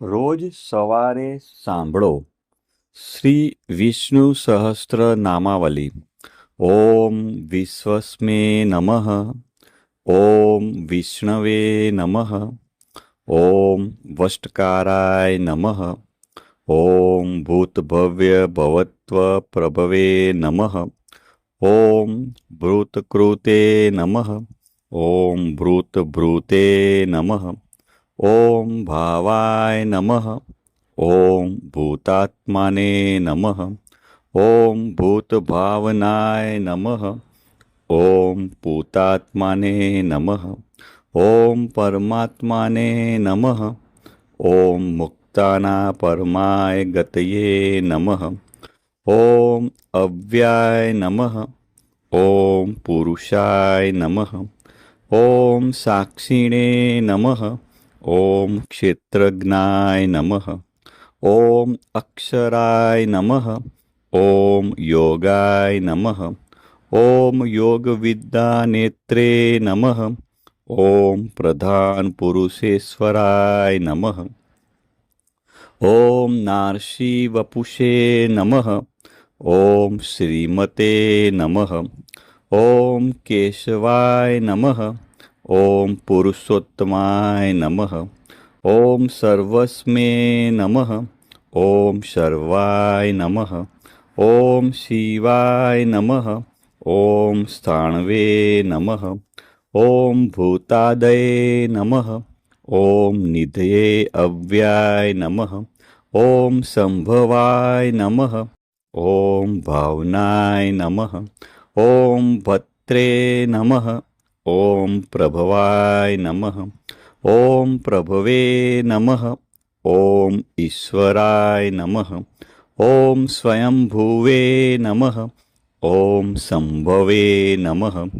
રોજ સવારે સાંભળો શ્રી વિષ્ણુ સહસ્ત્ર નામાવલી. ઓમ વિશ્વસ્મે નમઃ. ઓમ વિષ્ણવે નમઃ. ઓમ વષ્ટકારાય નમઃ. ઓમ ભૂતભવ્ય ભવત્વ પ્રભવે નમઃ. ઓમ ભૂતકૃતે નમઃ. ઓમ ભૂતભૃતે નમઃ. ઓમ ભાવાય નમઃ. ઓમ ભૂતાત્માને નમઃ. ઓમ ભૂતભાવનાય નમઃ. ઓમ ભૂતાત્માને નમઃ. ઓમ પરમાત્માને નમઃ. ઓમ મુક્તાના પરમાય ગતયે નમઃ. ઓમ અવ્યાય નમઃ. ઓમ પુરુષાય નમઃ. ઓમ સાક્ષિણે નમઃ. ઓમ ક્ષેત્રજ્ઞાય નમઃ. ઓમ અક્ષરાય નમઃ. ઓમ યોગાય નમઃ. ઓમ યોગવિદ્યાનેત્રે નમઃ. ઓમ પ્રધાન પુરુષેશ્વરાય નમઃ. ઓમ નાર્ષિ વપુષે નમઃ. ઓમ શ્રીમતે નમઃ. ઓમ કેશવાય નમઃ. ઓમ પુરુષોત્તમાય નમઃ. ઓમ સર્વસ્મે નમઃ. ઓમ સર્વાય નમઃ. ઓમ શિવાય નમઃ. ઓમ સ્થાણવે નમઃ. ઓમ ભૂતાદયે નમઃ. ઓમ નિધયે અવ્યાય નમઃ. ઓમ સંભવાય નમઃ. ઓમ ભાવનાય નમઃ. ઓમ ભત્રે નમઃ. ઓમ પ્રભવાય નમઃ. ઓમ પ્રભવે નમઃ. ઓમ ઈશ્વરાય નમઃ. ઓમ સ્વયંભુવે નમઃ. ઓમ સંભવે નમઃ.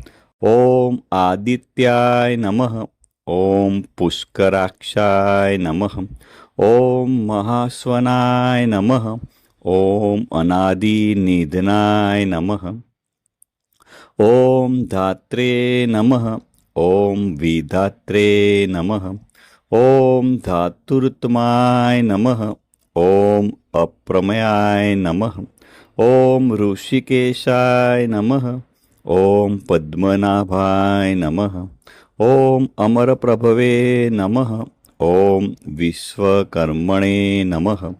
ઓમ આદિત્યાય નમઃ. ઓમ પુષ્કરાક્ષાય નમઃ. ઓમ મહાસ્વનાય નમઃ. ઓમ અનાદિનિધનાય નમઃ. ઓમ ધાત્રે નમઃ. ઓમ વિધાત્રે નમઃ. ઓમ ધાતુર્તમાય નમઃ. ઓમ અપ્રમયાય નમઃ. ઓમ ઋષિકેશાય નમઃ. ઓમ પદ્મનાભાય નમઃ. ઓમ અમરપ્રભવે નમઃ. ઓમ વિશ્વકર્મણે નમઃ.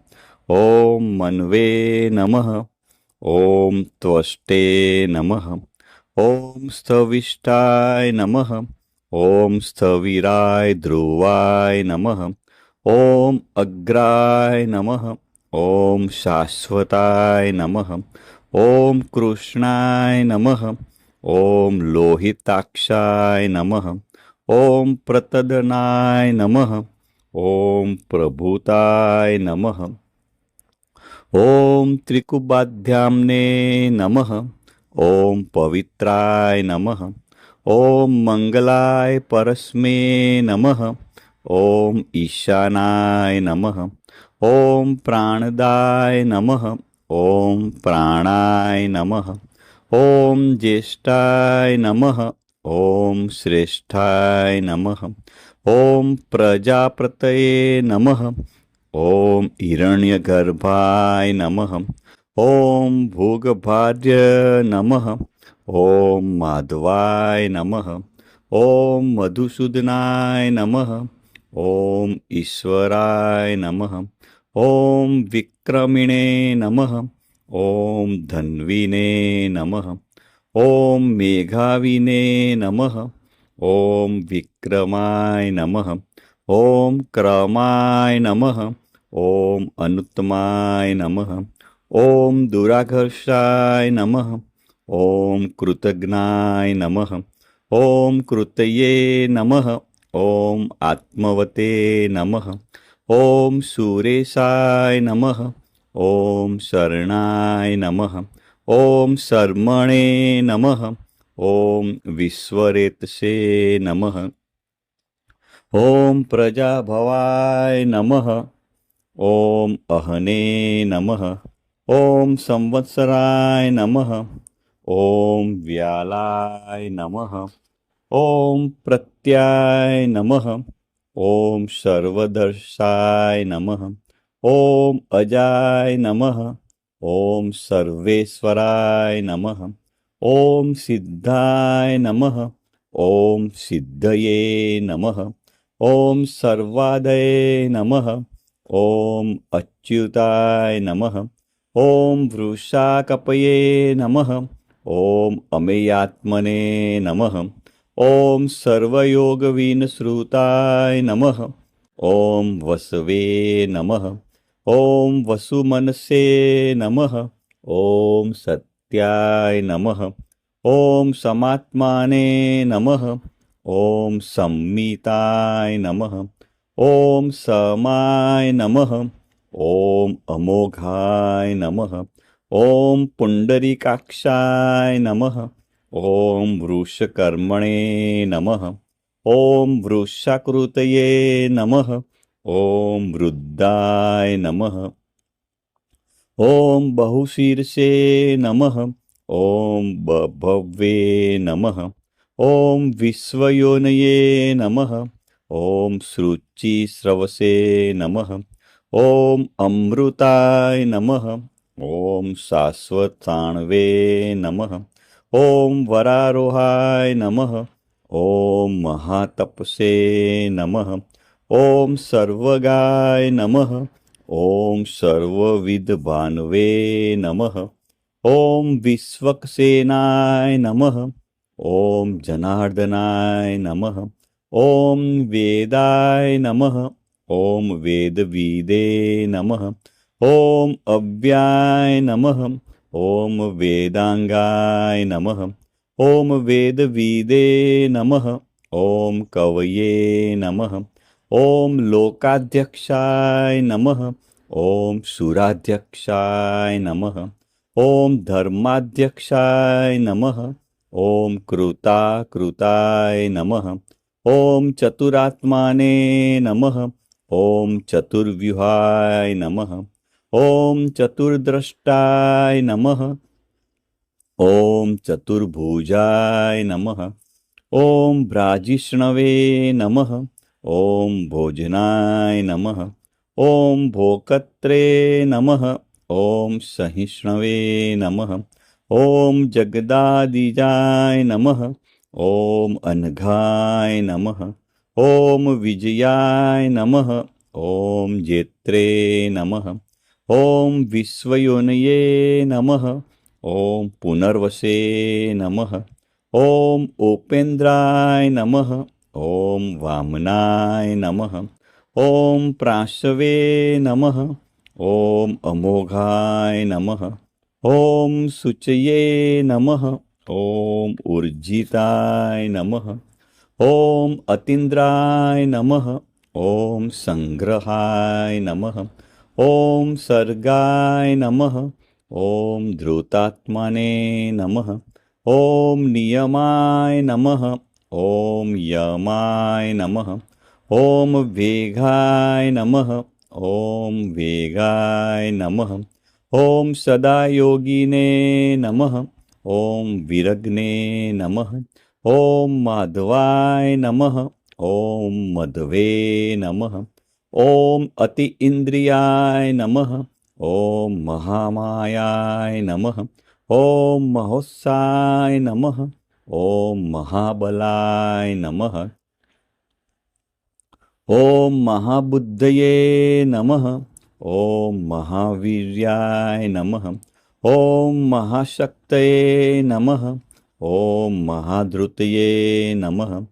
ઓમ મન્વે નમઃ. ઓમ ત્વષ્ટે નમઃ. ઓમ સ્થવિષ્ઠાય નમઃ. ઓમ સ્થવિરાય ધ્રુવાય નમઃ. ઓમ અગ્રાય નમઃ. ઓમ શાશ્વતાય નમઃ. ઓમ કૃષ્ણાય નમઃ. ઓમ લોહિતાક્ષાય નમઃ. ઓમ પ્રતદનાય નમઃ. ઓમ પ્રભુતાય નમઃ. ઓમ ત્રિકુબાધ્યામ્ને નમઃ. ઓમ પવિત્રાય નમઃ. ઓમ મંગલાય પરસ્મે નમઃ. ઓમ ઈશાનાય નમઃ. ઓમ પ્રાણદાય નમઃ. ઓમ પ્રાણાય નમઃ. ઓમ જ્યેષ્ઠાય નમઃ. ઓમ શ્રેષ્ઠાય નમઃ. ઓમ પ્રજાપતયે નમઃ. ઓમ હિરણ્યગર્ભાય નમઃ. ઓમ ભોગભાર્ય નમઃ. ઓમ માધવાય નમઃ. ઓમ મધુસૂદનાય નમઃ. ઓમ ઈશ્વરાય નમઃ. ઓમ વિક્રમિણે નમઃ. ઓમ ધન્વીને નમઃ. ઓમ મેઘાવિને નમઃ. ઓમ વિક્રમાય નમઃ. ઓમ ક્રમાય નમઃ. ઓમ અનુત્તમાય નમઃ. ઓમ દુરાઘર્ષાય નમઃ. ઓમ કૃતજ્ઞાય નમઃ. ઓમ કૃતયે નમઃ. ઓમ આત્મવતે નમઃ. ઓમ સુરેશાય નમઃ. ઓમ શરણાય નમઃ. ઓમ શર્મણે નમઃ. ઓમ વિશ્વરેતસે નમઃ. ઓમ પ્રજાભવાય નમઃ. ઓમ અહને નમઃ. ઓમ સંવત્સરાય નમઃ. ઓમ વ્યાલાય નમઃ. ઓમ પ્રત્યાય નમઃ. ॐ सर्वदर्शाय नमः। ॐ अजाय नमः। ॐ सर्वेश्वराय नमः। ॐ सिद्धाय नमः। ॐ सिद्धये नमः। ॐ सर्वादये नमः। ॐ अच्युताय नमः। ॐ वृषाकपये नमः। ॐ अमेयात्मने नमः। ॐ सर्वयोगविनश्रुताय नमः। ॐ वसवे नमः। ॐ वसुमनसे नमः। ॐ सत्याय नमः। ॐ समात्माने नमः। ॐ संमिताय नमः। ॐ समाय नमः। ॐ अमोघाय नमः। ॐ पुण्डरीकाक्षाय नमः। ॐ वृषकर्मणे नमः। ॐ वृषाकृतये नमः। ॐ वृद्धाय नमः। ॐ बहुशीर्षे नमः। ॐ बभवे नमः। ॐ विश्वयोनये नमः। ॐ श्रुचिस्रवसे नमः। ॐ अमृताय नमः। ॐ शाश्वताण्वे नमः। ॐ वरारोहाय नमः। ॐ महातपसे नमः। ॐ सर्वगाय नमः। ॐ सर्वविद्भानवे नमः। ॐ विश्वक्सेनाय नमः। ॐ जनार्दनाय नमः। ॐ वेदाय नमः। ॐ वेदविदे नमः। ॐ अव्याय नमः। ॐ वेदांगाय नमः। ॐ वेदविदे नमः। ॐ कवये नमः। ॐ लोकाध्यक्षाय नमः। ॐ सुराध्यक्षाय नमः। ॐ धर्माध्यक्षाय नमः। ॐ कृताकृताय नमः। ॐ चतुरात्माने नमः। ॐ चतुर्व्यूहाय नमः। ॐ चतुर्द्रष्टाय नमः। ॐ चतुर्भुजाय नमः। ॐ भ्राजिष्णवे नमः। ॐ भोजनाय नमः। ॐ भोक्त्रे नमः। ॐ सहिष्णवे नमः। ॐ जगदादिजाय नमः। ॐ अनघाय नमः। ॐ विजयाय नमः। ॐ जेत्रे नमः। ॐ विश्वयोनये नमः। ॐ पुनर्वसे नमः। ॐ उपेन्द्राय नमः। ॐ वामनाय नमः। ॐ प्राशवे नमः। ॐ अमोघाय नमः। ॐ शुचये नमः। ॐ ऊर्जिताय नमः। ॐ अतीन्द्राय नमः। ॐ संग्रहाय नमः। ॐ सर्गाय नमः। ॐ धृतात्मने नमः। ॐ नियमाय नमः। ॐ यमाय नमः। ॐ वेगाय नमः। ॐ वेगाय नमः। ॐ सदायोगिने नमः। ॐ विरग्ने नमः। ॐ माधवाय नमः। ॐ मधवे नमः। ॐ अति इंद्रियाय नमः। ॐ महामायाय नमः। ॐ महोत्साय नमः। ॐ महाबलाय नमः। ॐ महाबुद्धये नमः। ॐ महावीर्याय नमः। ॐ महाशक्तये नमः। ॐ महाधृतये नमः।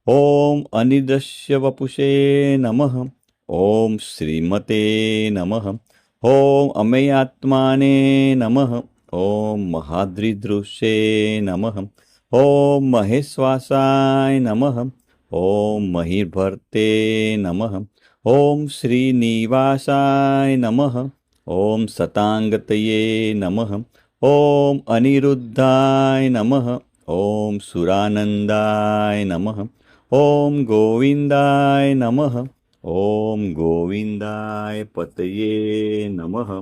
ॐ अनिदृश्यवपुषे नमः। ॐ श्रीमते नमः। ॐ अमेयात्माने नमः। ॐ महाद्रिदृशे नमः। ॐ महेश्वासाय नमः। ॐ महिर्भर्ते नमः। ॐ श्रीनिवासाय नमः। ॐ सतांगतये नमः। ॐ अनिरुद्धाय नमः। ॐ सुरानन्दाय नमः। ॐ गोविन्दाय नमः। ॐ गोविन्दाय पतये नमः।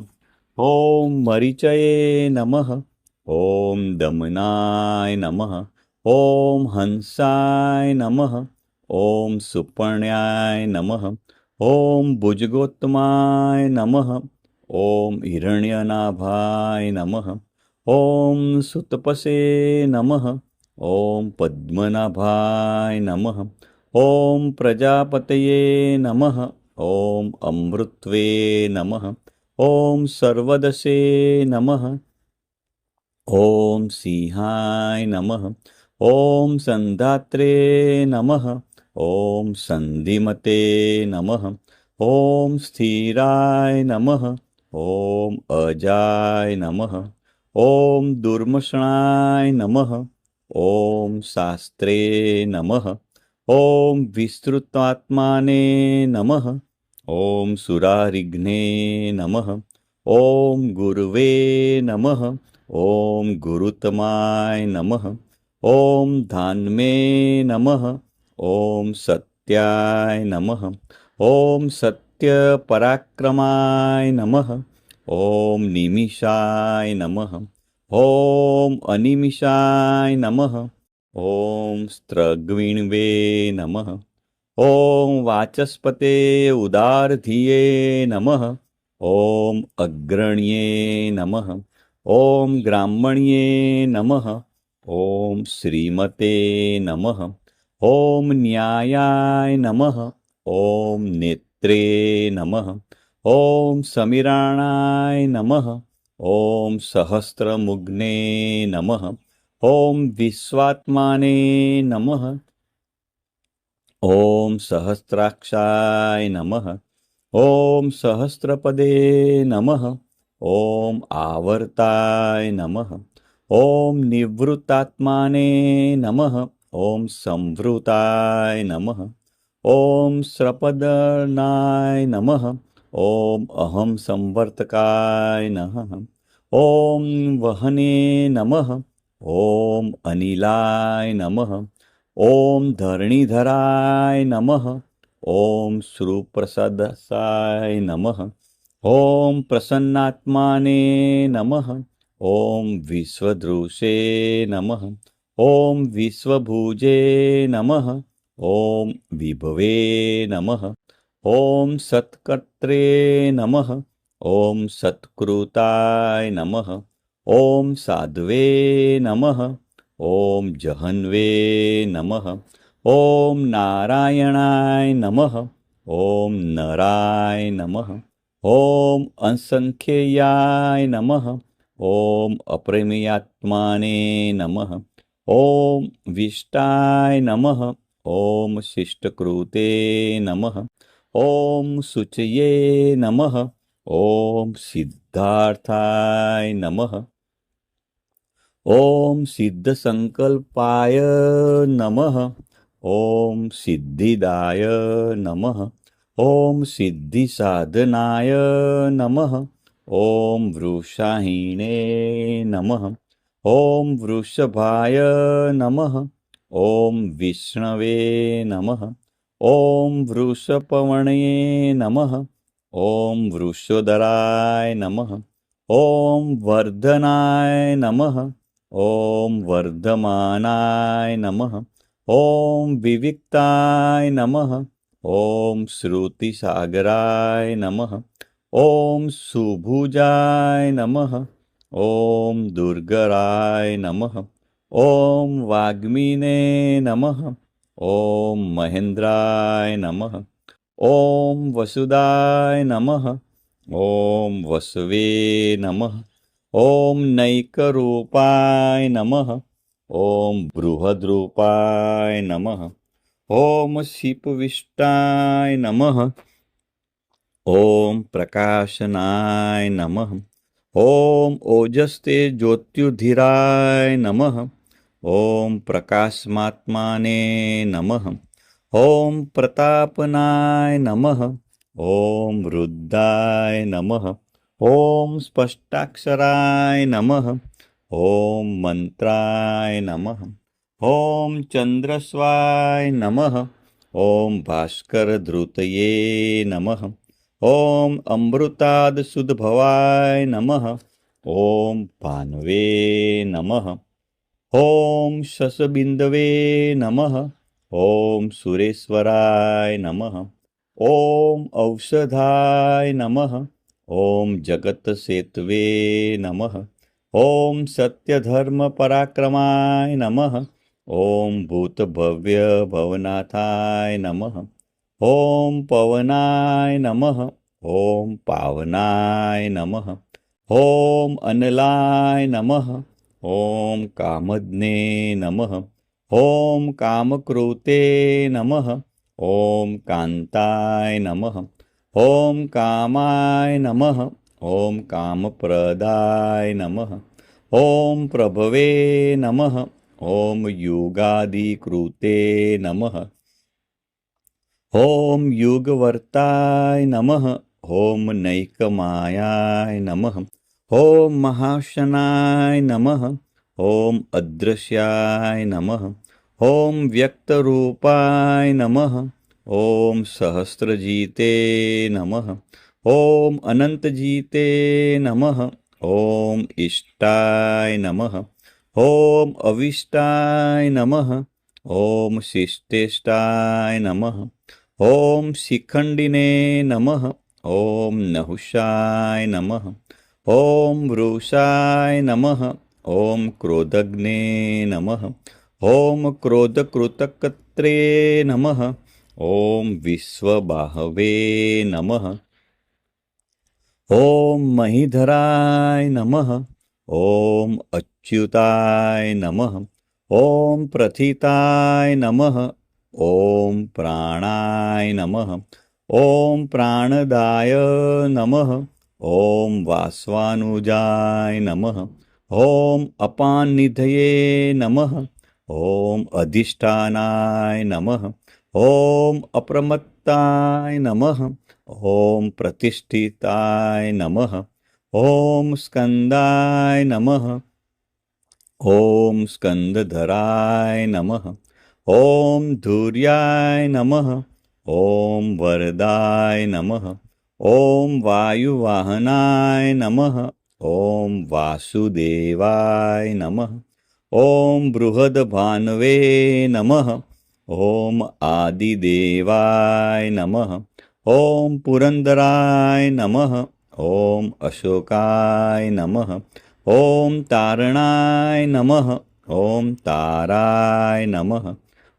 ॐ मरीचये नमः। ॐ दमनाय नमः। ॐ हंसाय नमः। ॐ सुपर्ण्याय नमः। ॐ भुजगोत्तमाय नमः। ॐ हिरण्यनाभाय नमः। ॐ सुतपसे नमः। ॐ पद्मनाभाय नमः। ॐ प्रजापतये नमः। ॐ अमृत्वे नमः। ॐ सर्वदसे नमः। ॐ सिंहाय नमः। ॐ सन्धात्रे नमः। ॐ सन्धिमते नमः। ॐ स्थिराय नमः। ॐ अजाय नमः। ॐ दुर्मषणाय नमः। ॐ शास्त्रे नमः। ॐ विस्तृतात्माने नमः। ॐ सुरारिघ्ने नमः। ॐ गुरुवे नमः। ॐ गुरुतमाय नमः। ॐ धान्मे नमः। ॐ सत्याय नमः। ॐ सत्यपराक्रमाय नमः। ॐ निमिषाय नमः। ॐ अनिमिषाय नमः। ॐ स्त्रग्विण्वे नमः। ॐ वाचस्पते उदारधिये नमः। ॐ अग्रण्ये नमः। ॐ ग्राह्मण्ये नमः। ॐ श्रीमते नमः। ॐ न्यायाय नमः। ॐ नेत्रे नमः। ॐ समीराणाय नमः। ॐ सहस्रमुग्ने नमः। ॐ विश्वात्माने नमः। ॐ सहस्राक्षाय नमः। ॐ सहस्रपदे नमः। ॐ आवर्ताय नमः। ॐ निवृत्तात्माने नमः। ॐ संवृताय नमः। ॐ स्रपदनाय नमः। ॐ अहं संवर्तकाय नमः। ॐ वहने नमः। ॐ अनिलाय नमः। ॐ धरणीधराय नमः। ॐ श्रुप्रसादसाय नमः। ॐ प्रसन्नात्माने नमः। ॐ विश्वदृशे नमः। ॐ विश्वभुजे नमः। ॐ विभवे नमः। ॐ सत्कर्त्रे नमः। ॐ सत्कृताय नमः। ॐ साध्वे नमः। ॐ जहन्वे नमः। ॐ नारायणाय नमः। ॐ नराय नमः। ॐ असंख्येयाय नमः। ॐ अप्रमेयात्माने नमः। ॐ विष्टाय नमः। ॐ शिष्टकृते नमः। ॐ शुचये नमः। ॐ सिद्धार्थाय नमः। ॐ सिद्धसंकल्पाय नमः। ॐ सिद्धिदाय नमः। ॐ सिद्धिसाधनाय नमः। ॐ वृषाहिणे नमः। ॐ वृषभाय नमः। ॐ विष्णवे नमः। ॐ वृषपवणे नमः। ॐ वृषोदराय नमः। ॐ वर्धनाय नमः। ॐ वर्धमानाय नमः। ॐ विविक्ताय नमः। ॐ श्रुतिसागराय नमः। ॐ सुभुजाय नमः। ॐ दुर्गराय नमः। ॐ वाग्मिने नमः। ॐ महेन्द्राय नमः। ॐ वसुदाय नमः। ॐ वसवे नमः। ॐ नैकरूपाय नमः। ॐ बृहद्रूपाय नमः। ॐ शिपविष्टाय नमः। ॐ प्रकाशनाय नमः। ॐ ओजस्ते ज्योत्युधिराय नमः। ॐ प्रकाशमात्माने नमः। ॐ प्रतापनाय नमः। ॐ रुद्राय नमः। ॐ स्पष्टाक्षराय नमः। ॐ मंत्राय नमः। ॐ चन्द्रस्वाय नमः। ॐ भास्करधृतये नमः। ॐ अमृतादसुदभवाय नमः। ॐ भान्वे नमः। ॐ शशबिन्दवे नमः। ॐ सुरेश्वराय नमः। ॐ औषधाय नमः। ॐ जगत्सेतवे नमः। ॐ सत्यधर्मपराक्रमाय नमः। ॐ भूतभव्यभवनाथाय नमः। ॐ पवनाय नमः। ॐ पावनाय नमः। ॐ अनलाय नमः। ॐ कामज्ञे नमः। ॐ कामकृते नमः। ॐ कान्ताय नमः। ॐ कामाय नमः। ॐ कामप्रदाय नमः। ॐ प्रभवे नमः। ॐ युगादिकृते नमः। ॐ युगवर्ताय नमः। ॐ नैकमायाय नमः। ॐ महाशनाय नमः। ॐ अदृश्याय नमः। ॐ व्यक्तरूपाय नमः। ॐ सहस्रजीते नमः। ॐ अनन्तजीते नमः। ॐ इष्टाय नमः। ॐ अविष्टाय नमः। ॐ शिष्टेष्टाय नमः। ॐ शिखण्डिने नमः। ॐ नहुषाय नमः। ॐ वृषाय नमः। ॐ क्रोधज्ञे नमः। ॐ क्रोधकृतकर्त्रे नमः। ॐ विश्वबाहवे नमः। ॐ महीधराय नमः। ॐ अच्युताय नमः। ॐ प्रथिताय नमः। ॐ प्राणाय नमः। ॐ प्राणदाय नमः। ॐ वासवानुजाय नमः। ॐ अपाननिधये नमः। ॐ अधिष्ठानाय नमः। ॐ अप्रमत्ताय नमः। ॐ प्रतिष्ठिताय नमः। ॐ स्कन्दाय नमः। ॐ स्कन्दधराय नमः। ॐ धूर्याय नमः। ॐ वरदाय नमः। ॐ वायुवाहनाय नमः। ॐ वासुदेवाय नमः। ॐ बृहद्भानवे नमः। ॐ आदिदेवाय नमः। ॐ पुरन्दराय नमः। ॐ अशोकाय नमः। ॐ तारणाय नमः। ॐ ताराय नमः।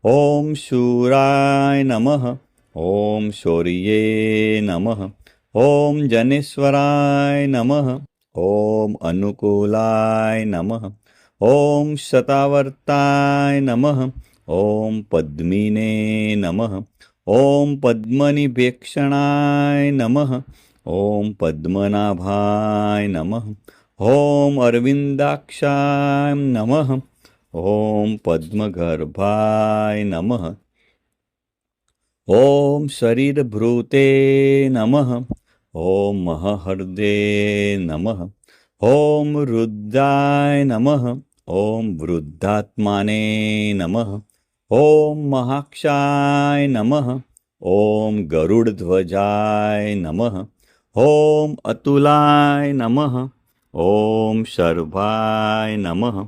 ॐ शूराय नमः। ॐ शौर्ये नमः। ॐ जनेश्वराय नमः। ॐ अनुकूलाय नमः। ॐ शतावर्ताय नमः। ॐ पद्मिने नमः। ॐ पद्मनिभेक्षणाय नमः। ॐ पद्मनाभाय नमः। ॐ अरविन्दाक्षाय नमः। ॐ पद्मगर्भाय नमः। ॐ शरीरभृते नमः। ॐ महहृदे नमः। ॐ रुद्राय नमः। ॐ वृद्धात्माने नमः। ॐ महाक्षाय नमः। ॐ गरुडध्वजाय नमः। ॐ अतुलाय नमः। ॐ शर्भाय नमः।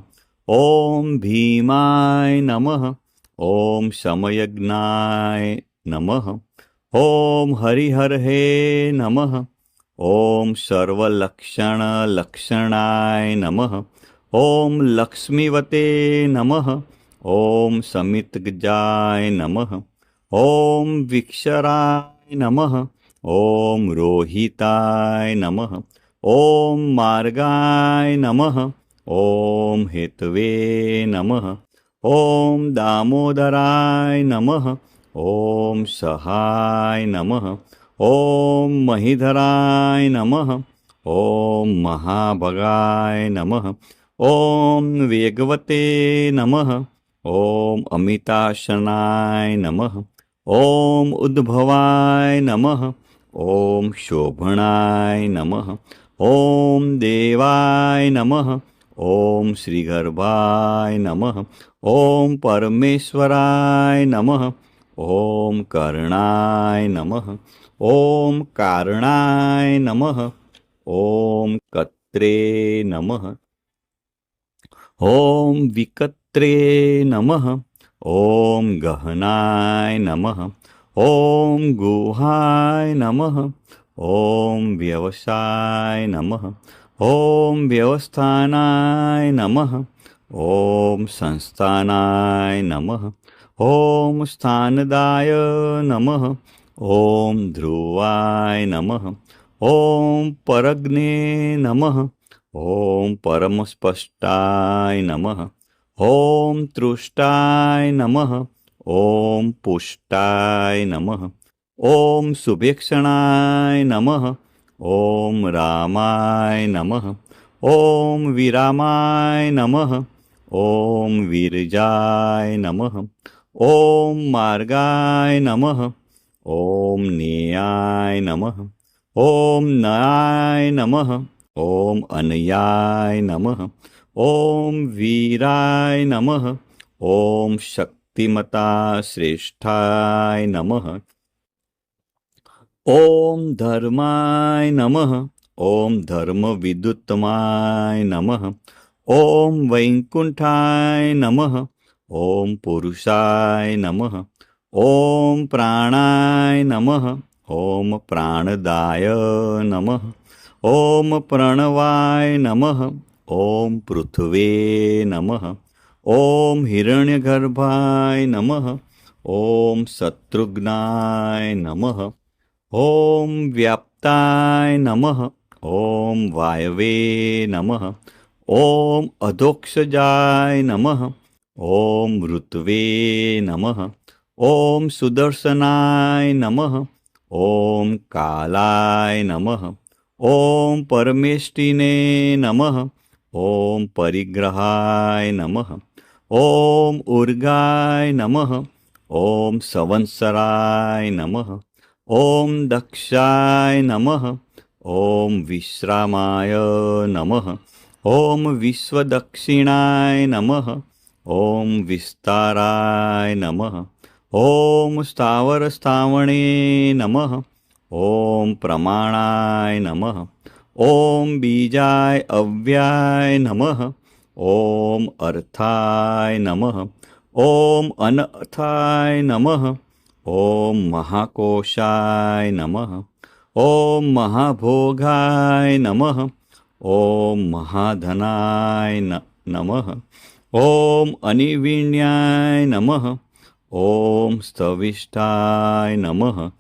ॐ भीमाय नमः। ॐ समयज्ञाय नमः। ॐ हरिहरहे नमः। ॐ सर्वलक्षणलक्षणाय नमः। ॐ लक्ष्मीवते नमः। ॐ समितगजाय नमः। ॐ विक्षराय नमः। ॐ रोहिताय नमः। ॐ मार्गाय नमः। ॐ हेतवे नमः। ॐ दामोदराय नमः। ॐ सहाय नमः। ॐ महीधराय नमः। ॐ महाभगाय नमः। ॐ वेगवते नमः। ॐ अमिताशनाय नमः। ॐ उद्भवाय नमः। ॐ शोभणाय नमः। ॐ देवाय नमः। ॐ श्रीगर्भाय नमः। ॐ परमेश्वराय नमः। ॐ कर्णाय नमः। ॐ कारणाय नमः। ॐ कत्रे नमः। ॐ विकत्रे नमः। ॐ गहनाय नमः। ॐ गुहाय नमः। ॐ व्यवसाय नमः। ॐ व्यवस्थानाय नमः। ॐ संस्थानाय नमः। ॐ स्थानदाय नमः। ॐ ध्रुवाय नमः। ॐ परग्ने नमः। ॐ परमस्पष्टाय नमः। ॐ तृष्टाय नमः। ॐ पुष्टाय नमः। ॐ सुभीक्षणाय नमः। ॐ रामाय नमः। ॐ विरामाय नमः। ॐ विरजाय नमः। ॐ मार्गाय नमः। ॐ नेयाय नमः। ॐ नयाय नमः। ॐ अनयाय नमः। ॐ वीराय नमः। ॐ शक्तिमता श्रेष्ठाय नमः। ॐ धर्माय नमः। ॐ धर्मविदुत्तमाय नमः। ॐ वैकुण्ठाय नमः। ॐ पुरुषाय नमः। ॐ प्राणाय नमः। ॐ प्राणदाय नमः। ॐ प्रणवाय नमः। ॐ पृथ्वे नमः। ॐ हिरण्यगर्भाय नमः। ॐ शत्रुघ्नाय नमः। ॐ व्याप्ताय नमः। ॐ वायवे नमः। ॐ अधोक्षजाय नमः। ॐ ऋतवे नमः। ॐ सुदर्शनाय नमः। ॐ कालाय नमः। ॐ परमेष्टिने नमः। ॐ परिग्रहाय नमः। ॐ उर्गाय नमः। ॐ संवत्सराय नमः। ॐ दक्षाय नमः। ॐ विश्रामाय नमः। ॐ विश्वदक्षिणाय नमः। ॐ विस्ताराय नमः। ॐ स्थावरस्थावणे नमः। ॐ प्रमाणाय नमः। ॐ बीजाय अव्याय नमः। ॐ अर्थाय नमः। ॐ अनर्थाय नमः। ॐ महाकोशाय नमः। ॐ महाभोगाय नमः। ॐ महाधनाय नमः। ॐ अनिविण्याय नमः। ॐ स्तविष्ठाय नमः।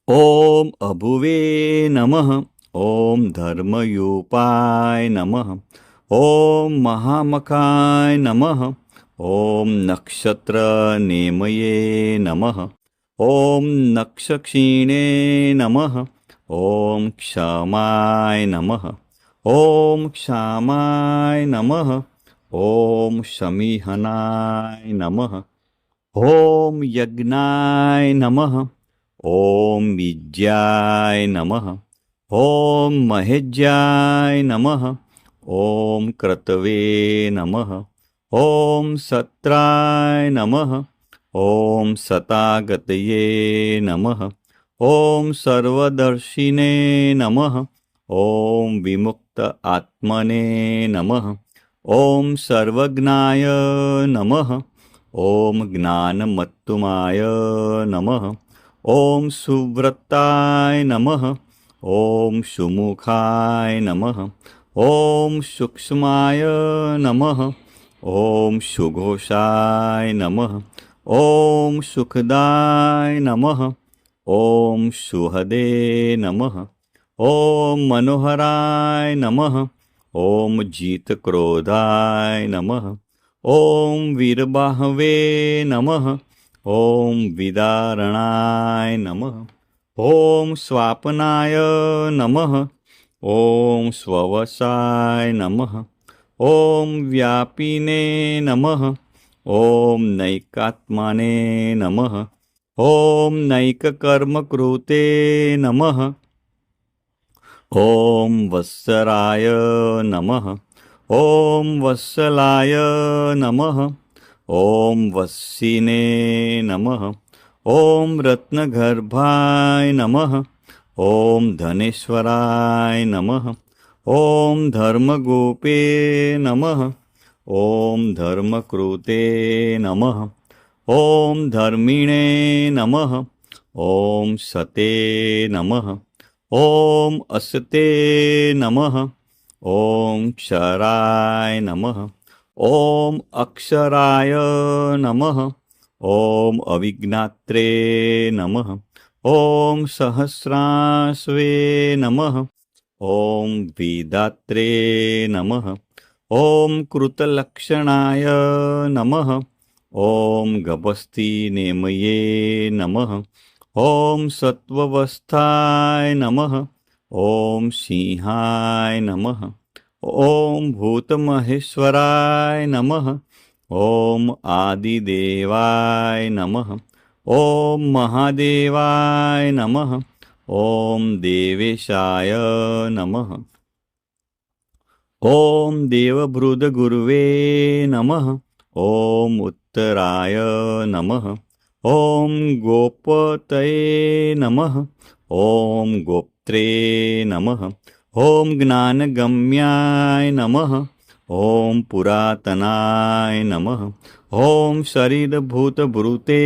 ॐ अभुवे नमः। ॐ धर्मयूपाय नमः। ॐ महामखाय नमः। ॐ नक्षत्रनेमये नमः। ॐ नक्षक्षीणे नमः। ॐ क्षमाय नमः। ॐ क्षामाय नमः। ॐ शमीहनाय नमः। ॐ यज्ञाय नमः। ॐ बीज्याय नमः। ॐ महेज्याय नमः। ॐ क्रतवे नमः। ॐ सत्राय नमः। ॐ सतागतये नमः। ॐ सर्वदर्शिने नमः। ॐ विमुक्त आत्मने नमः। ॐ सर्वज्ञाय नमः। ॐ ज्ञानमत्तुमाय नमः। ॐ सुव्रताय नमः। ॐ सुमुखाय नमः। ॐ सूक्ष्माय नमः। ॐ सुघोषाय नमः। ॐ सुखदाय नमः। ॐ सुहदे नमः। ॐ मनोहराय नमः। ॐ जितक्रोधाय नमः। ॐ वीरबाहवे नमः। ॐ विदारणाय नमः। ॐ स्वापनाय नमः। ॐ स्ववसाय नमः। ॐ व्यापिने नमः। ॐ नैकात्माने नमः। ॐ नैककर्मकृते नमः। ॐ वत्सराय नमः। ॐ वत्सलाय नमः। ॐ वत्सिने नमः। ॐ रत्नगर्भाय नमः। ॐ धनेश्वराय नमः। ॐ धर्मगोपे नमः। ॐ धर्मकृते नमः। ॐ धर्मिणे नमः। ॐ सते नमः। ॐ असते नमः। ॐ क्षराय नमः। ॐ अक्षराय नमः। ॐ अविघ्नात्रे नमः। ॐ सहस्रास्वे नमः। ॐ वेदात्रे नमः। ॐ कृतलक्षणाय नमः। ॐ गभस्तिनेमये नमः। ॐ सत्त्वस्थाय नमः। ॐ सिंहाय नमः। ॐ भूतमहेश्वराय नमः। ॐ आदिदेवाय नमः। ॐ महादेवाय नमः। ॐ देवेशाय नमः। ॐ देवभृदगुरुवे नमः। ॐ उत्तराय नमः। ॐ गोपतये नमः। ॐ गोप्त्रे नमः। ॐ ज्ञानगम्याय नमः। ॐ पुरातनाय नमः। ॐ शरीरभूतभृते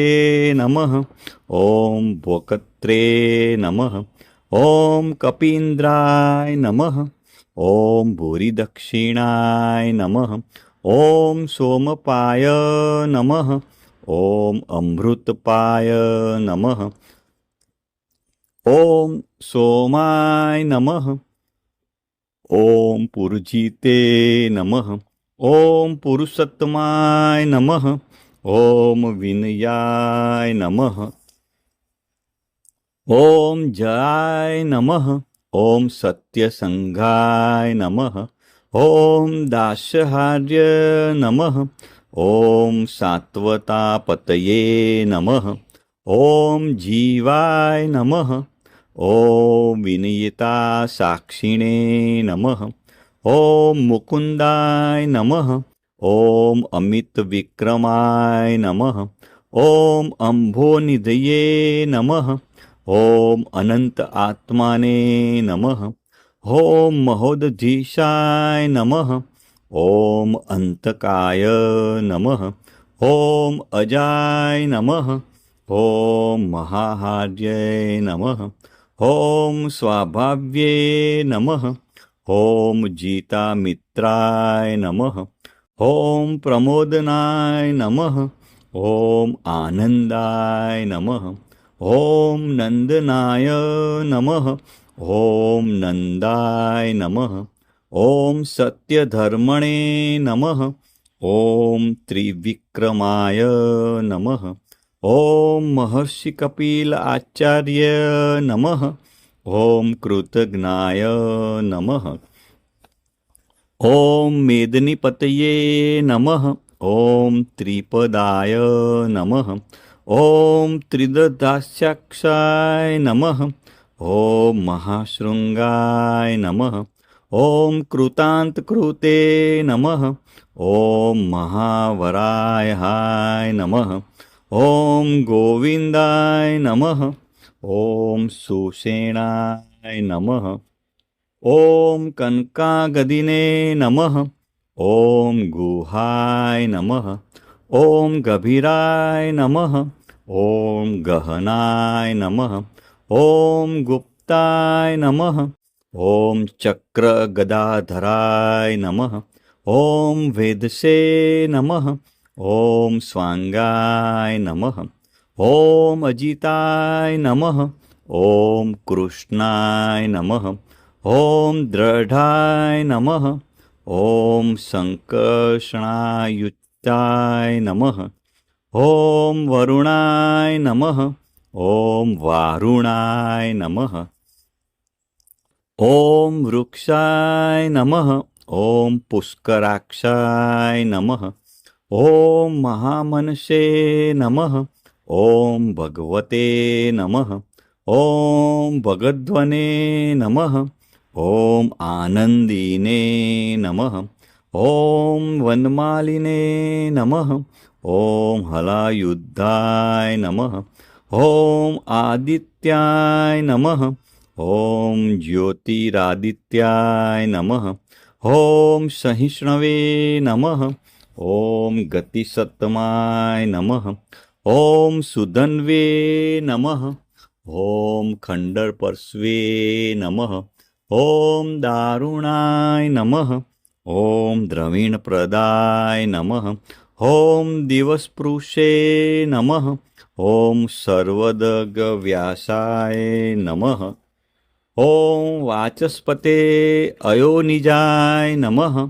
नमः। ॐ भोक्त्रे नमः। ॐ कपीन्द्राय नमः। ॐ भूरिदक्षिणाय नमः। ॐ सोमपाय नमः। ॐ अमृतपाय नमः। ॐ सोमाय नमः। ॐ पुरुजिते नमः। ॐ पुरुषोत्तमाय नमः। ॐ विनयाय नमः। ॐ जयाय नमः। ॐ सत्यसंघाय नमः। ॐ दास्यहार्य नमः। ॐ सात्वतापतये नमः। ॐ जीवाय नमः। ॐ विनयिता साक्षिणे नमः। ॐ मुकुन्दाय नमः। ॐ अमितविक्रमाय नमः। ॐ अम्भोनिधये नमः। ॐ अनंत आत्माने नमः। ॐ महोदधीशाय नमः। ॐ अंतकाय नमः। ॐ अजाय नमः। ॐ महाहार्यै नमः। ॐ स्वाभाव्ये नमः। ॐ जीतामित्राय नमः। ॐ प्रमोदनाय नमः। ॐ आनन्दाय नमः। ॐ नन्दनाय नमः। ॐ नन्दाय नमः। ॐ सत्यधर्मणे नमः। ॐ त्रिविक्रमाय नमः। ॐ महर्षि कपिल आचार्य नमः। ॐ कृतज्ञाय नमः। ॐ मेदिनीपतये नमः। ॐ त्रिपदाय नमः। ॐ त्रिदधास्याक्षाय नमः। ॐ महाशृंगाय नमः। ॐ कृतान्तकृते नमः। ॐ महावरायाय नमः। ॐ गोविन्दाय नमः। ॐ सुषेणाय नमः। ॐ कनकागदिने नमः। ॐ गुहाय नमः। ॐ गभीराय नमः। ॐ गहनाय नमः। ॐ गुप्ताय नमः। ॐ चक्रगदाधराय नमः। ॐ वेदसे नमः। ॐ स्वांगाय नमः। ॐ अजिताय नमः। ॐ कृष्णाय नमः। ॐ दृढाय नमः। ॐ संकर्षणायुक्ताय नमः। ॐ वरुणाय नमः। ॐ वारुणाय नमः। ॐ वृक्षाय नमः। ॐ पुष्कराक्षाय नमः। ॐ महामनसे नमः। ॐ भगवते नमः। ॐ भगध्वने नमः। ॐ आनंदिने नमः। ॐ वनमालिने नमः। ॐ हलायुद्धाय नमः। ॐ आदित्याय नमः। ॐ ज्योतिरादित्याय नमः। ॐ सहिष्णवे नमः। ॐ गतिसत्तमाय नमः। ॐ सुधन्वे नमः। ॐ खण्डपर्श्वे नमः। ॐ दारुणाय नमः। ॐ द्रविणप्रदाय नमः। ॐ दिवस्पृशे नमः। ॐ सर्वदगव्यासाय नमः। ॐ वाचस्पते अयोनिजाय नमः।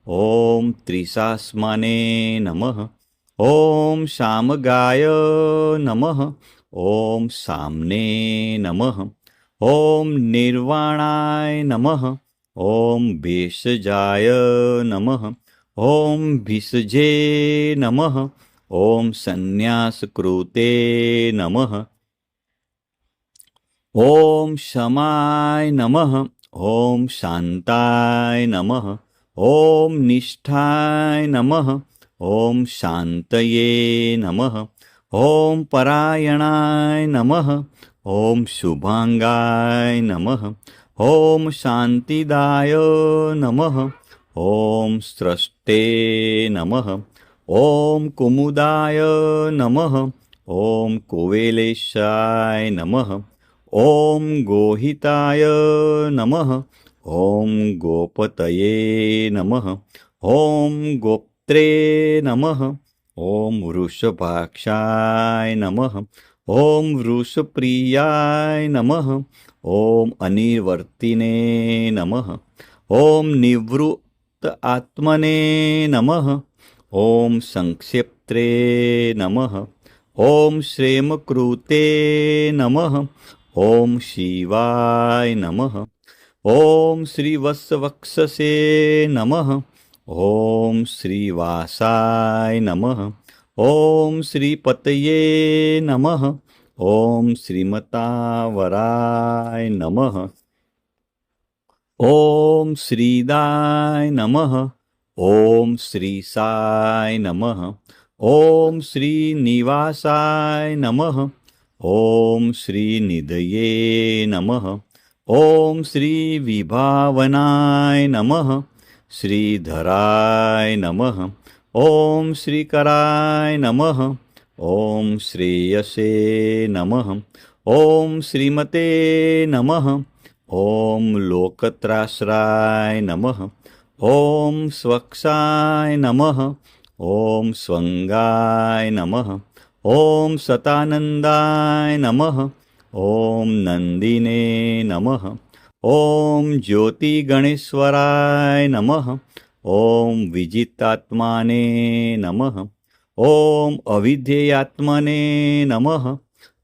ॐ त्रिशास्माने नमः। ॐ शामगाय नमः। ॐ साम्ने नमः। ॐ निर्वाणाय नमः। ॐ भेषजाय नमः। ॐ भिषजे नमः। ॐ संन्यासकृते नमः। ॐ शमाय नमः। ॐ शान्ताय नमः। ॐ निष्ठाय नमः। ॐ शान्तये नमः। ॐ परायणाय नमः। ॐ शुभांगाय नमः। ॐ शान्तिदाय नमः। ॐ स्रष्टे नमः। ॐ कुमुदाय नमः। ॐ कुवेलेशाय नमः। ॐ गोहिताय नमः। ॐ गोपतये नमः। ॐ गोप्त्रे नमः। ॐ वृषभाक्षाय नमः। ॐ वृषप्रियाय नमः। ॐ अनिवर्तिने नमः। ॐ निवृत्त आत्मने नमः। ॐ संक्षेप्त्रे नमः। ॐ श्रेमकृते नमः। ॐ शिवाय नमः। ॐ श्रीवत्सवक्षसे नमः। ॐ श्रीवासाय नमः। ॐ श्रीपतये नमः। ॐ श्रीमतावराय नमः। ॐ श्रीदाय नमः। ॐ श्रीसाय नमः। ॐ श्रीनिवासाय नमः। ॐ श्रीनिधये नमः। ॐ श्रीविभावनाय नमः। श्रीधराय नमः। ॐ श्रीकराय नमः। ॐ श्रेयसे नमः। ॐ श्रीमते नमः। ॐ लोकत्राश्राय नमः। ॐ स्वक्षाय नमः। ॐ स्वंगाय नमः। ॐ सतानंदाय नमः। ॐ नंदिने नमः। ॐ ज्योतिगणेश्वराय नमः। ॐ विजितात्माने नमः। ॐ अविधेयात्मने नमः।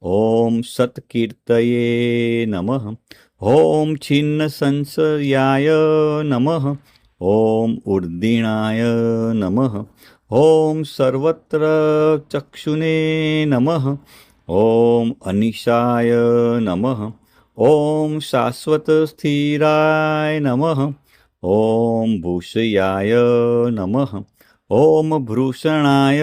ॐ सत्कीर्तये नमः। ॐ छिन्नसंशयाय नमः। ॐ उर्दिणाय नमः। ॐ सर्वत्र चक्षुने नमः। ॐ अनिशाय नमः। ॐ शाश्वतस्थिराय नमः। ॐ भूषयाय नमः। ॐ भूषणाय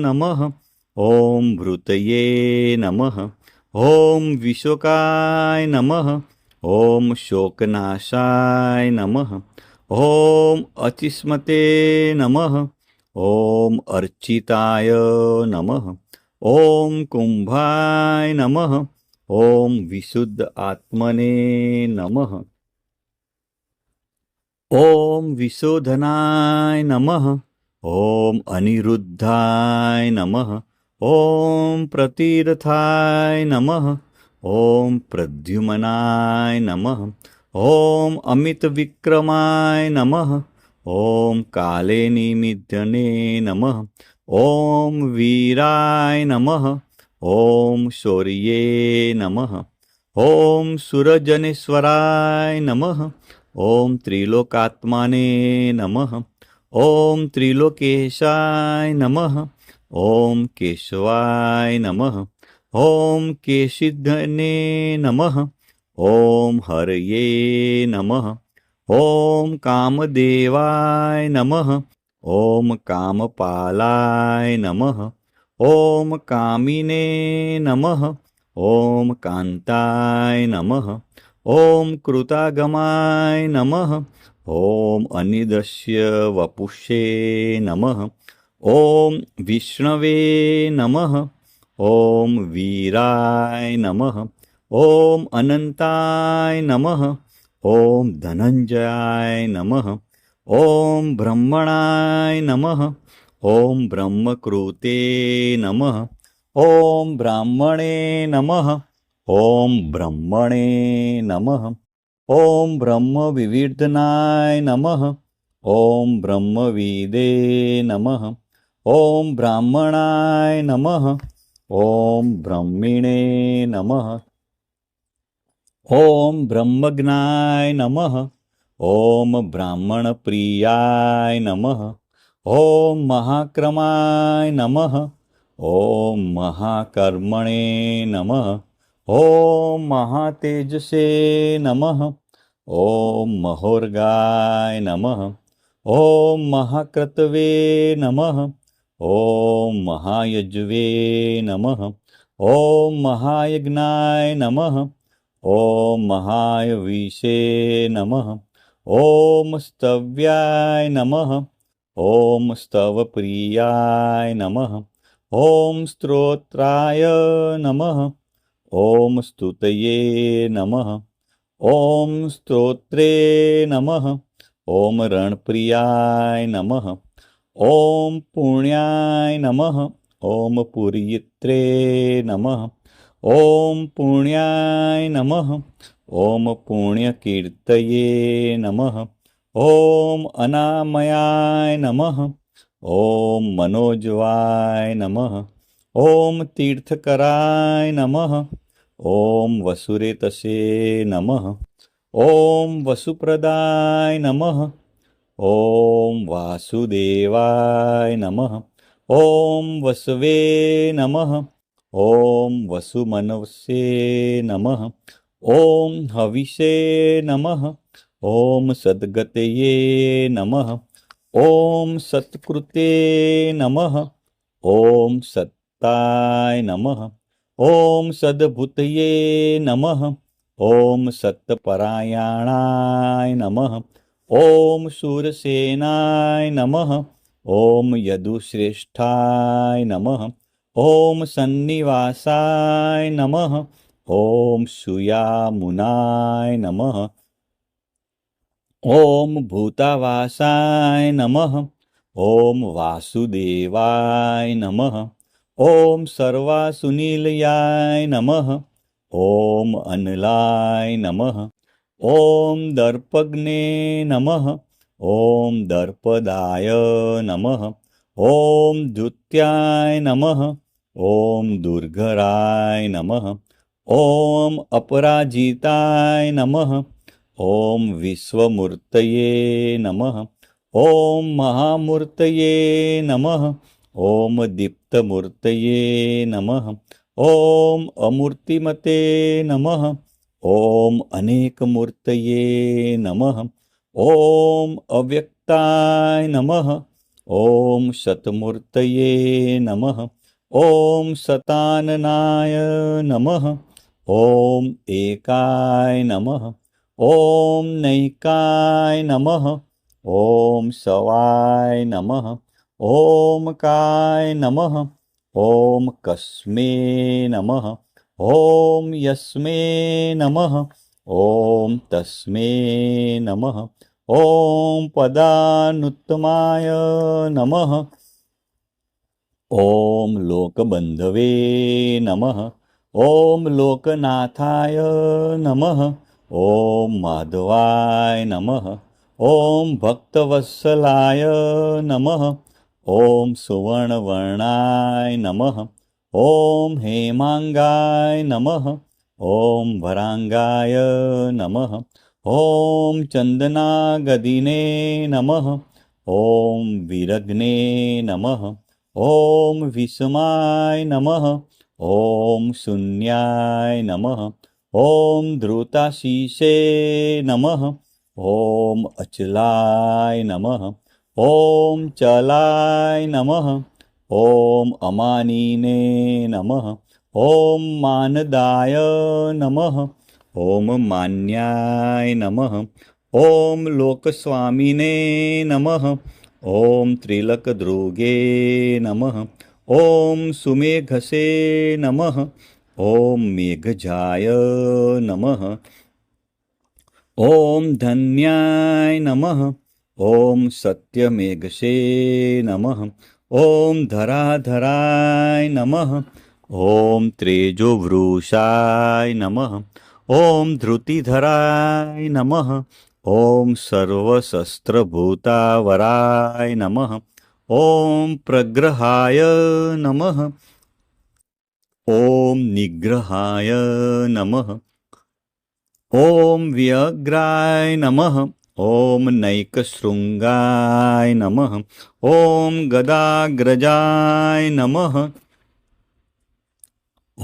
नमः। ॐ भृतये नमः। ॐ विशोकाय नमः। ॐ शोकनाशाय नमः। ॐ अचिस्मते नमः। ॐ अर्चिताय नमः। ॐ कुंभाय नमः। ॐ विशुद्ध आत्मने नमः। ॐ विशोधनाय नमः। ॐ अनिरुद्धाय नमः। ॐ प्रतीर्थाय नमः। ॐ प्रद्युम्नाय नमः। ॐ अमितविक्रमाय नमः। ॐ काले निमिद्धने नमः। ॐ वीराय नमः। ॐ शौर्ये नमः। ॐ सुरजनेश्वराय नमः। ॐ त्रिलोकात्मने नमः। ॐ त्रिलोकेशाय नमः। ॐ केशवाय नमः। ॐ केशिधने नमः। ॐ हरये नमः। ॐ कामदेवाय नमः। ॐ कामपालाय नमः। ॐ कामिने नमः। ॐ कान्ताय नमः। ॐ कृतागमाय नमः। ॐ अनिदस्य वपुषे नमः। ॐ विष्णवे नमः। ॐ वीराय नमः। ॐ अनन्ताय नमः। ॐ धनञ्जयाय नमः। ॐ ब्रह्मणाय नमः। ॐ ब्रह्मकृते नमः। ॐ ब्राह्मणे नमः। ॐ ब्रह्मणे नमः। ॐ ब्रह्मविवर्धनाय नमः। ॐ ब्रह्मविदे नमः। ॐ ब्राह्मणाय नमः। ॐ ब्रह्मिणे नमः। ॐ ब्रह्मज्ञाय नमः। ॐ ब्राह्मणप्रियाय नमः। ॐ महाक्रमाय नमः। ॐ महाकर्मणे नमः। ॐ महातेजसे नमः। ॐ महोर्गाय नमः। ॐ महाक्रतवे नमः। ॐ महायज्वे नमः। ॐ महायज्ञाय नमः। ॐ महायविषे नमः। ॐ स्तव्याय नमः। ॐ स्तवप्रियाय नमः। ॐ स्तोत्राय नमः। ॐ स्तुतये नमः। ॐ स्तोत्रे नमः। ॐ रणप्रियाय नमः। ॐ पुण्याय नमः। ॐ पुरीयत्रे नमः। ॐ पुण्याय नमः। ॐ पुण्यकीर्तये नमः। ॐ अनामयाय नमः। ॐ मनोजवाय नमः। ॐ तीर्थकराय नमः। ॐ वसुरेतसे नमः। ॐ वसुप्रदाय नमः। ॐ वासुदेवाय नमः। ॐ वसवे नमः। ॐ वसुमनसे नमः। ॐ हविषे नमः। ॐ सद्गतये नमः। ॐ सत्कृते नमः। ॐ सत्ताय नमः। ॐ सद्भूतये नमः। ॐ सत्परायणाय नमः। ॐ शूरसेनाय नमः। ॐ यदुश्रेष्ठाय नमः। ॐ सन्निवासाय नमः। ॐ सुयामुनाय नमः। ॐ भूतावासाय नमः। ॐ वासुदेवाय नमः। ॐ सर्वासुनिलयाय नमः। ॐ अनलाय नमः। ॐ दर्पग्ने नमः। ॐ दर्पदाय नमः। ॐ द्युत्याय नमः। ॐ दुर्धराय नमः। ॐ अपराजिताय नमः। ॐ विश्वमूर्तये नमः। ॐ महामूर्तये नमः। ॐ दीप्तमूर्तये नमः। ॐ अमूर्तिमते नमः। ॐ अनेकमूर्तये नमः। ॐ अव्यक्ताय नमः। ॐ शतमूर्तये नमः। ॐ शताननाय नमः। ॐ एकाय नमः। ॐ नैकाय नमः। ॐ शवाय नमः। ॐ काय नमः। ॐ कस्मे नमः। ॐ यस्मे नमः। ॐ तस्मे नमः। ॐ पदानुत्तमाय नमः। ॐ लोकबन्धवे नमः। ॐ लोकनाथाय नमः। ॐ माधवाय नमः। ॐ भक्तवत्सलाय नमः। ॐ सुवर्णवर्णाय नमः। ॐ हेमांगाय नमः। ॐ वरांगाय नमः। ॐ चन्दनागदिने नमः। ॐ विरग्ने नमः। ॐ विषमाय नमः। ॐ शून्याय नमः। ॐ धृताशीषे नमः। ॐ अचलाय नमः। ॐ चलाय नमः। ॐ अमानिने नमः। ॐ मानदाय नमः। ॐ मान्याय नमः। ॐ लोकस्वामिने नमः। ॐ त्रिलकद्रुगे नमः। ॐ सुमेघसे नमः। ॐ मेघजाय नमः। ॐ धन्याय नमः। ॐ सत्यमेघसे नमः। ॐ धराधराय नमः। ॐ तेजोवृषाय नमः। ॐ धृतिधराय नमः। ॐ सर्वशस्त्रभूतावराय नमः। ॐ प्रग्रहाय नमः। ॐ निग्रहाय नमः। ॐ व्यग्राय नमः। ॐ नैकशृङ्गाय नमः। ॐ गदाग्रजाय नमः।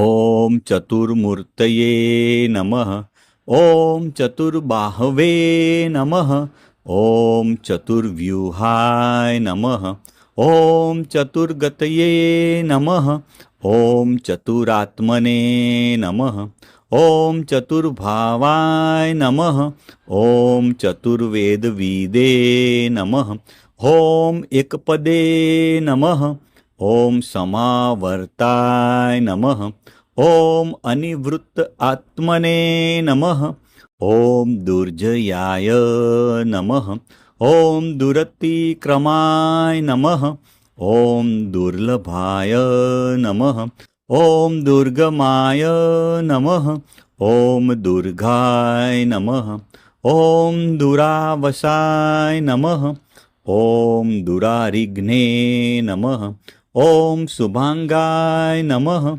ॐ चतुर्मूर्तये नमः। ॐ चतुर्बाहवे नमः। ॐ चतुर्व्यूहाय नमः। ॐ चतुर्गतये नमः। ॐ चतुरात्मने नमः। ॐ चतुर्भावाय नमः। ॐ चतुर्वेदविदे नमः। ॐ एकपदे नमः। ॐ समावर्ताय नमः। ॐ अनिवृत्त आत्मने नमः। ॐ दुर्जयाय नमः। ॐ दुरतिक्रमाय नमः। ॐ दुर्लभाय नमः। ॐ दुर्गमाय नमः। ॐ दुर्गाय नमः। ॐ दुरावसाय नमः। ॐ दुरारिघ्ने नमः। ॐ शुभांगाय नमः।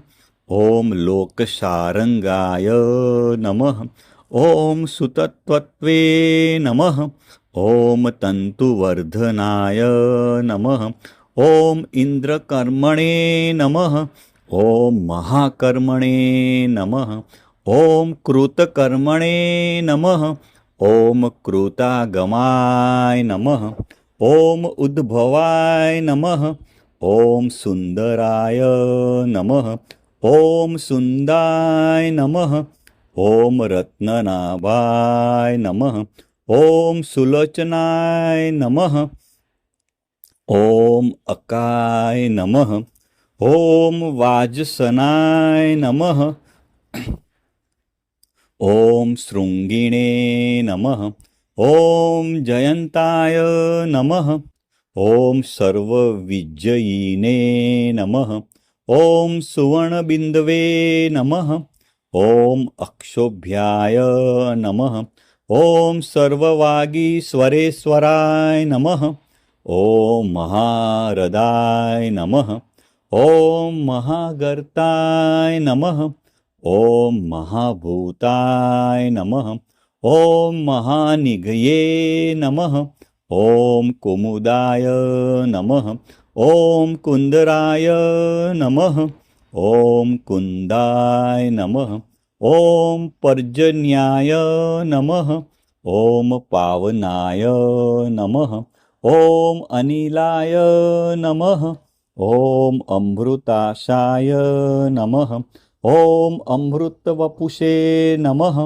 ॐ लोकसारंगाय नमः। ॐ सुतत्वत्वे नमः। ॐ तन्तुवर्धनाय नमः। ॐ इन्द्रकर्मणे नमः। ॐ महाकर्मणे नमः। ॐ कृतकर्मणे नमः। ॐ कृतागमाय नमः। ॐ उद्भवाय नमः। ॐ सुन्दराय नमः। ॐ सुन्दाय नमः। ॐ रत्ननाभाय नमः। ॐ सुलोचनाय नमः। ॐ अकाय नमः। ॐ वाजसनाय नमः। ॐ शृङ्गिणे नमः। ॐ जयन्ताय नमः। ॐ सर्वविजयिने नमः। ॐ सुवर्णबिन्दवे नमः। ॐ अक्षोभ्याय नमः। ॐ सर्ववागीश्वरेश्वराय नमः। ॐ महारदाय नमः। ॐ महागर्ताय नमः। ॐ महाभूताय नमः। ॐ महानिघये नमः। ॐ कुमुदाय नमः। ॐ कुन्दराय नमः। ॐ कुन्दाय नमः। ॐ पर्जन्याय नमः। ॐ पावनाय नमः। ॐ अनिलाय नमः। ॐ अमृताशाय नमः। ॐ अमृतवपुषे नमः।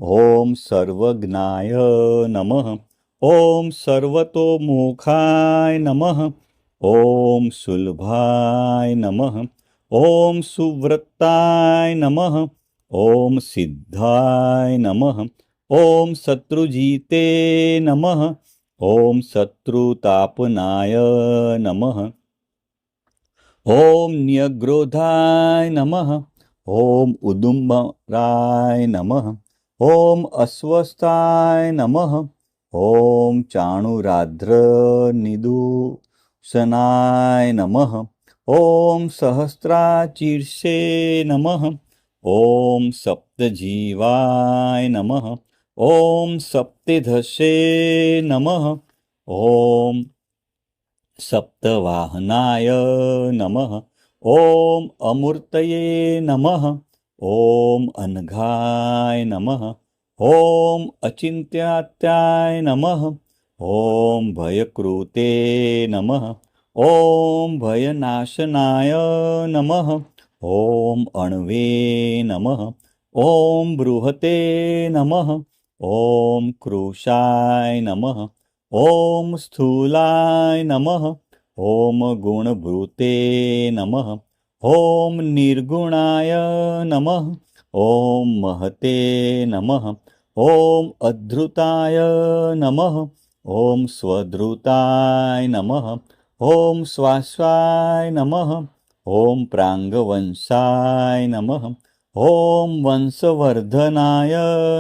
ॐ सर्वज्ञाय नमः। ॐ सर्वतोमुखाय नमः। ॐ सुलभाय नमः। ॐ सुव्रताय नमः। ॐ सिद्धाय नमः। ॐ शत्रुजिते नमः। ॐ शत्रुतापनाय नमः। ॐ न्यग्रोधाय नमः। ॐ उदुम्बराय नमः। ॐ अस्वस्थाय नमः। ॐ चाणुराद्रनिदूषणाय नमः। ॐ सहस्राचीर्षे नमः। ॐ सप्तजीवाय नमः। ॐ सप्तधसे नमः। ॐ सप्तवाहनाय नमः। ॐ अमूर्तये नमः। ॐ अनघाय नमः। ॐ अचिन्त्यात्याय नमः। ॐ भयकृते नमः। ॐ भयनाशनाय नमः। ॐ अण्वे नमः। ॐ बृहते नमः। ॐ कृशाय नमः। ॐ स्थूलाय नमः। ॐ गुणभृते नमः। ॐ निर्गुणाय नमः। ॐ महते नमः। ॐ अधृताय नमः। ॐ स्वधृताय नमः। ॐ श्वाश्वाय नमः। ॐ प्राङ्गवंशाय नमः। ॐ वंशवर्धनाय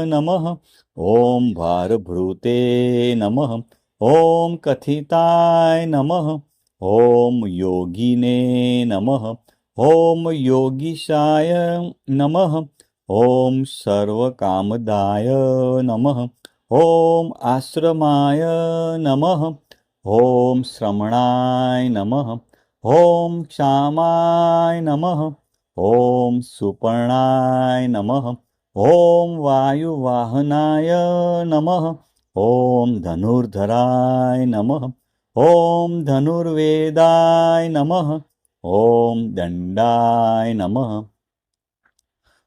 नमः। ॐ भारभृते नमः। ॐ कथिताय नमः। ॐ योगिने नमः। ॐ योगीशाय नमः। ॐ सर्वकामदाय नमः। ॐ आश्रमाय नमः। ॐ श्रमणाय नमः। ॐ क्षामाय नमः। ॐ सुपर्णाय नमः। ॐ वायुवाहनाय नमः। ॐ धनुर्धराय नमः। ॐ धनुर्वेदाय नमः। ॐ दण्डाय नमः।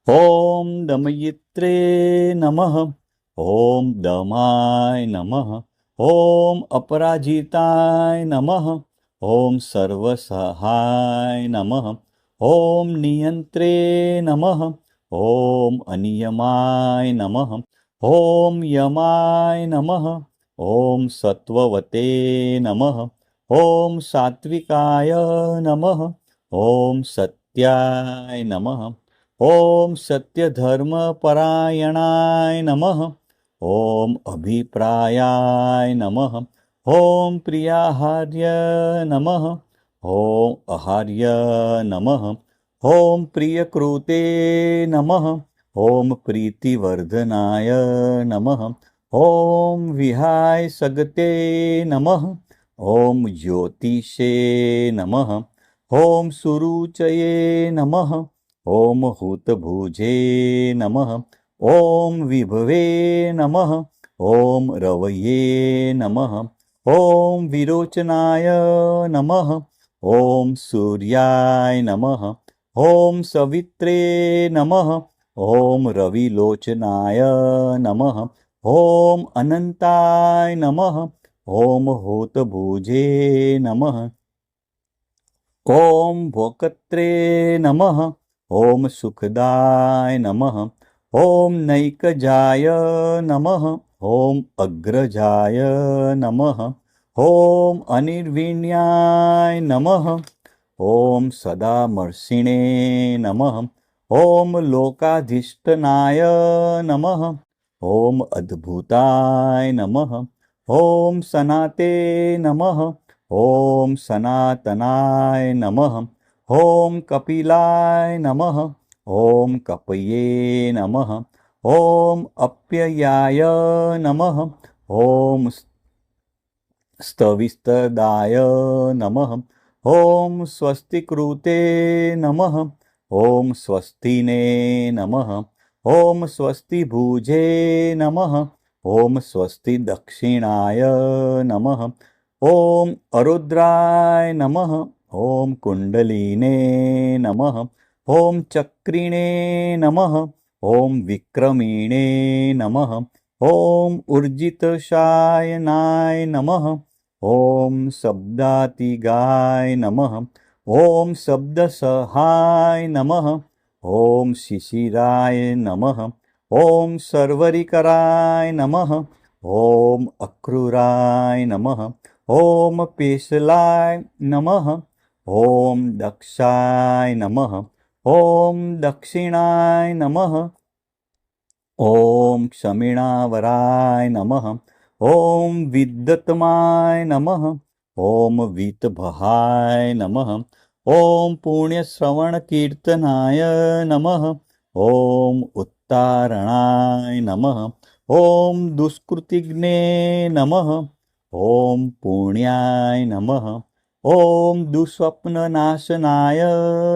ॐ दमयित्रे नमः। ॐ दमाय नमः। ॐ अपराजिताय नमः। ॐ सर्वसहाय नमः। ॐ नियन्त्रे नमः। ॐ अनियमाय नमः। ॐ यमाय नमः। ॐ सत्त्ववते नमः। ॐ सात्विकाय नमः। ॐ सत्याय नमः। ॐ सत्यधर्मपरायणाय नमः। ॐ अभिप्रायाय नमः। ॐ प्रियाहार्य नमः। ॐ आहार्य नमः। ॐ प्रियकृते नमः। ॐ प्रीतिवर्धनाय नमः। ॐ विहाय सगते नमः। ॐ ज्योतिषे नमः। ॐ सुरुचये नमः। ॐ हूतभुजे नमः। ॐ विभवे नमः। ॐ रवये नमः। ॐ विरोचनाय नमः। ॐ सूर्याय नमः। ॐ सवित्रे नमः। ॐ रविलोचनाय नमः। ॐ अनन्ताय नमः। ॐ हूतभुजे नमः। ॐ भोक्त्रे नमः। ॐ सुखदाय नमः। ॐ नैकजाय नमः। ॐ अग्रजाय नमः। ॐ अनिर्विण्याय नमः। ॐ सदामर्षिणे नमः। ॐ लोकाधिष्ठनाय नमः। ॐ अद्भुताय नमः। ॐ सनाते नमः। ॐ सनातनाय नमः। ॐ कपिलाय नमः। ॐ कपये नमः। ॐ अप्ययाय नमः। ॐ स्तविस्तदाय नमः। ॐ स्वस्तिकृते नमः। ॐ स्वस्तिने नमः। ॐ स्वस्तिभुजे नमः। ॐ स्वस्ति दक्षिणाय नमः। ॐ अरुद्राय नमः। ॐ कुण्डलिने नमः। ॐ चक्रिणे नमः। ॐ विक्रमिणे नमः। ॐ ऊर्जितशायनाय नमः। ॐ शब्दातिगाय नमः। ॐ शब्दसहाय नमः। ॐ शिशिराय नमः। ॐ सर्वरिकराय नमः। ॐ अक्रूराय नमः। ॐ पेशलाय नमः। ॐ दक्षाय नमः। ॐ दक्षिणाय नमः। ॐ क्षमिणावराय नमः। ॐ विद्युत्तमाय नमः। ॐ वीतभहाय नमः। ॐ पुण्यश्रवणकीर्तनाय नमः। ॐ उत्तारणाय नमः। ॐ दुष्कृतिज्ञे नमः। ॐ पुण्याय नमः। ॐ दुःस्वप्ननाशनाय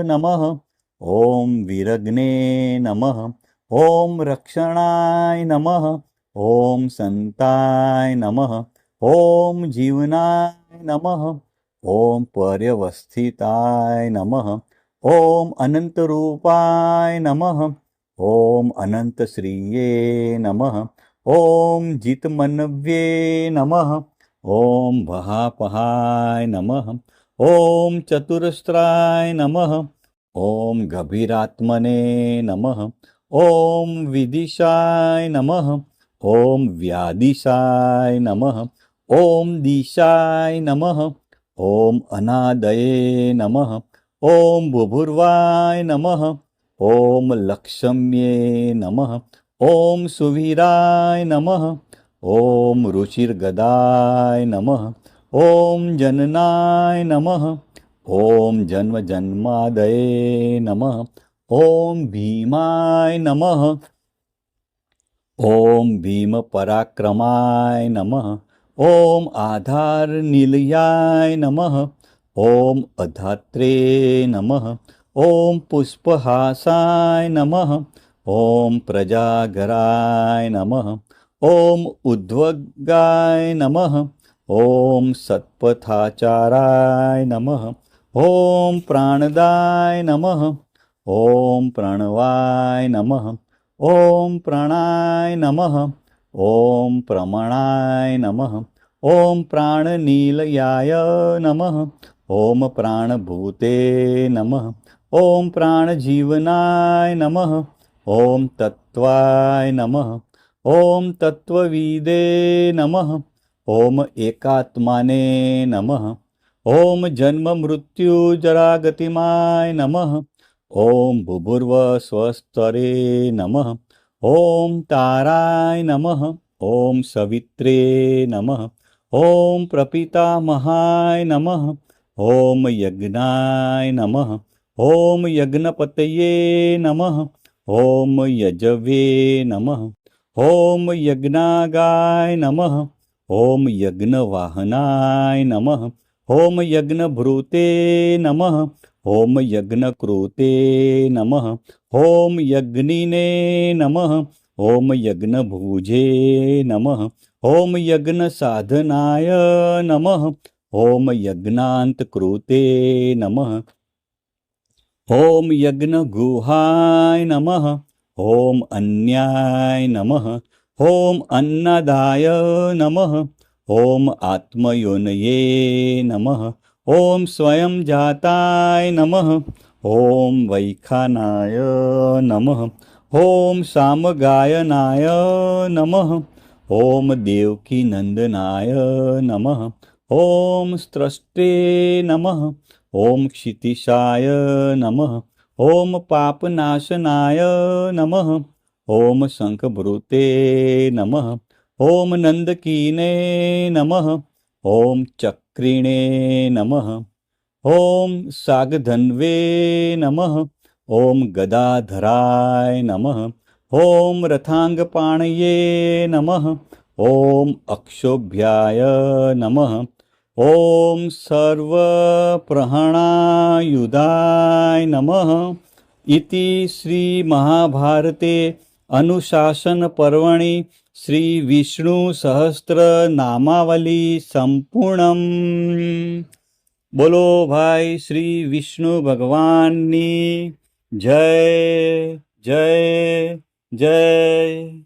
नमः। ॐ विरग्ने नमः। ॐ रक्षणाय नमः। ॐ सन्ताय नमः। ॐ जीवनाय नमः। ॐ पर्यवस्थिताय नमः। ॐ अनन्तरूपाय नमः। ॐ अनन्तश्रिये नमः। ॐ जितमन्व्ये नमः। ॐ वहापहाय नमः। ॐ चतुरस्राय नमः। ॐ गभीरात्मने नमः। ॐ विदिशाय नमः। ॐ व्यादिशाय नमः। ॐ दिशाय नमः। ॐ अनादये नमः। ॐ बुभुर्वाय नमः। ॐ लक्ष्म्ये नमः। ॐ सुवीराय नमः। ॐ रुचिर्गदाय नमः। ॐ जननाय नमः। ॐ जन्मजन्मादये नमः। ॐ भीमाय नमः। ॐ भीमपराक्रमाय नमः। ॐ आधारनिलयाय नमः। ॐ अधात्रे नमः। ॐ पुष्पहासाय नमः। ॐ प्रजागराय नमः। ॐ उद्वगाय नमः। ॐ सत्पथाचाराय नमः। ॐ प्राणदाय नमः। ॐ प्रणवाय नमः। ॐ प्राणाय नमः। ॐ प्रमणाय नमः। ॐ प्राणनीलयाय नमः। ॐ प्राणभूते नमः। ॐ प्राणजीवनाय नमः। ॐ तत्त्वाय नमः। ॐ तत्त्वविदे नमः। ॐ एकात्माने नमः। ॐ जन्ममृत्युजरागतिमाय नमः। ॐ भूभुर्वस्वस्तरे नमः। ॐ ताराय नमः। ॐ सवित्रे नमः। ॐ प्रपितामहाय नमः। ॐ यज्ञाय नमः। ॐ यज्ञपतये नमः। ॐ यजवे नमः। ॐ यज्ञागाय नमः। ॐ यज्ञवाहनाय नमः। ॐ यज्ञभृते नमः। ॐ यज्ञकृते नमः। ॐ यज्ञिने नमः। ॐ यज्ञभुजे नमः। ॐ यज्ञसाधनाय नमः। ॐ यज्ञान्तकृते नमः। ॐ यज्ञगुहाय नमः। ॐ अन्याय नमः। ॐ अन्नदाय नमः। ॐ आत्मयोनये नमः। ॐ स्वयं जाताय नमः। ॐ वैखानाय नमः। ॐ सामगायनाय नमः। ॐ देवकीनन्दनाय नमः। ॐ स्त्रष्टे नमः। ॐ क्षितिशाय नमः। ॐ पापनाशनाय नमः। ॐ शङ्खभृते नमः। ॐ नन्दकीने नमः। ॐ चक्रिणे नमः। ॐ सागधन्वे नमः। ॐ गदाधराय नमः। ॐ रथाङ्गपाणये नमः। ॐ अक्षोभ्याय नमः। ॐ सर्वप्रहणायुधाय नमः। इति श्रीमहाभारते अनुशासनपर्वणि श्रीविष्णुसहस्रनामावली संपूर्णम्। बोलो भाई श्री विष्णु भगवाननी जय जय जय।